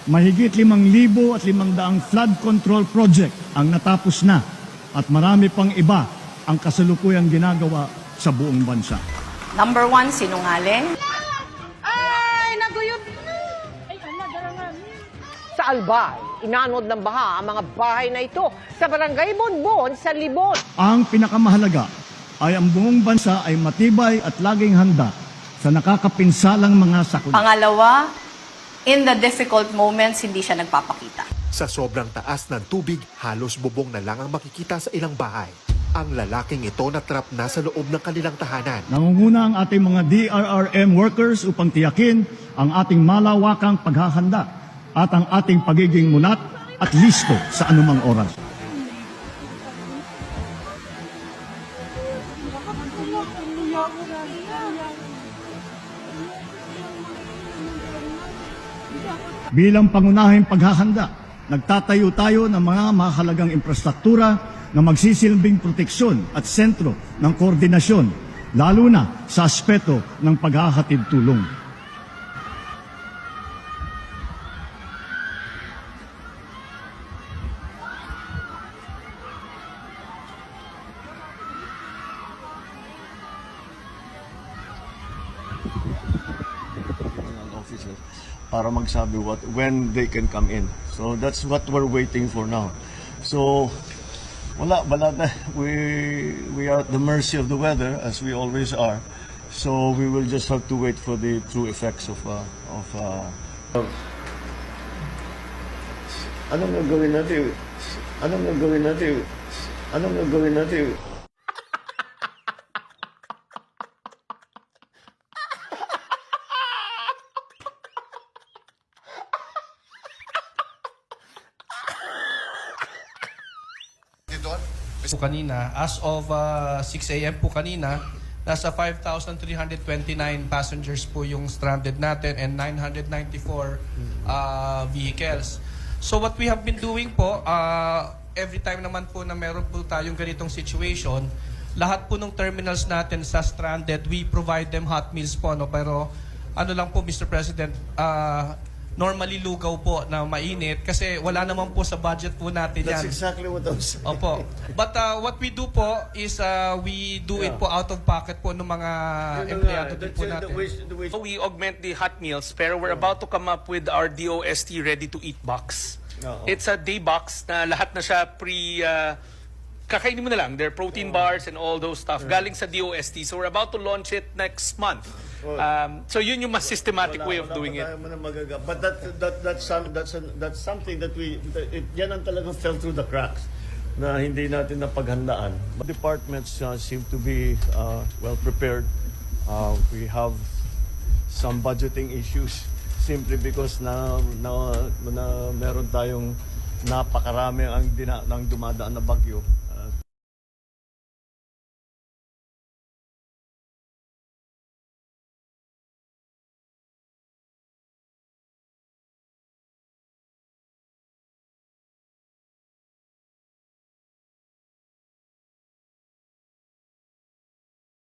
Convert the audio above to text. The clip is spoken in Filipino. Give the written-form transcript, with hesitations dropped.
Mahigit 5,000 at 500 flood control project ang natapos na at marami pang iba ang kasalukuyang ginagawa sa buong bansa. Number 1, sinungaling. Ay, naguyod na! Ay, darangan. Sa Albay, inanod ng baha ang mga bahay na ito sa barangay Bonbon sa Libon. Ang pinakamahalaga ay ang buong bansa ay matibay at laging handa sa nakakapinsalang mga sakuna. Pangalawa, in the difficult moments, hindi siya nagpapakita. Sa sobrang taas ng tubig, halos bubong na lang ang makikita sa ilang bahay. Ang lalaking ito natrap na sa loob ng kanilang tahanan. Nangunguna ang ating mga DRRM workers upang tiyakin ang ating malawakang paghahanda at ang ating pagiging mulat at listo sa anumang oras. Bilang pangunahing paghahanda, nagtatayo tayo ng mga mahalagang infrastruktura na magsisilbing proteksyon at sentro ng koordinasyon, lalo na sa aspeto ng paghahatid tulong. Officers para magsabi when they can come in. So that's what we're waiting for now. So wala na. We are at the mercy of the weather as we always are. So we will just have to wait for the true effects of anong gagawin natin? Anong gagawin natin? Anong gagawin natin? po kanina, as of 6 a.m. po kanina, nasa 5,329 passengers po yung stranded natin and 994 vehicles. So what we have been doing po, every time naman po na meron po tayong ganitong situation, lahat po ng terminals natin sa stranded, we provide them hot meals po. No? Pero ano lang po, Mr. President, normally lugaw po na mainit kasi wala naman po sa budget po natin yan. That's exactly what I was saying. Opo. But what we do po is we do it po out of pocket po ng mga empleyado din po natin. We augment the hot meals pero we're about to come up with our DOST ready-to-eat box. It's a day box na lahat na siya kakainin mo na lang. There are protein bars and all those stuff. Galing sa DOST. So we're about to launch it next month. So yun yung mas systematic way of doing it. But that's something that yan ang talagang fell through the cracks na hindi natin napaghandaan. Departments seem to be well prepared. We have some budgeting issues simply because na meron tayong napakarami ang dumadaan na bagyo.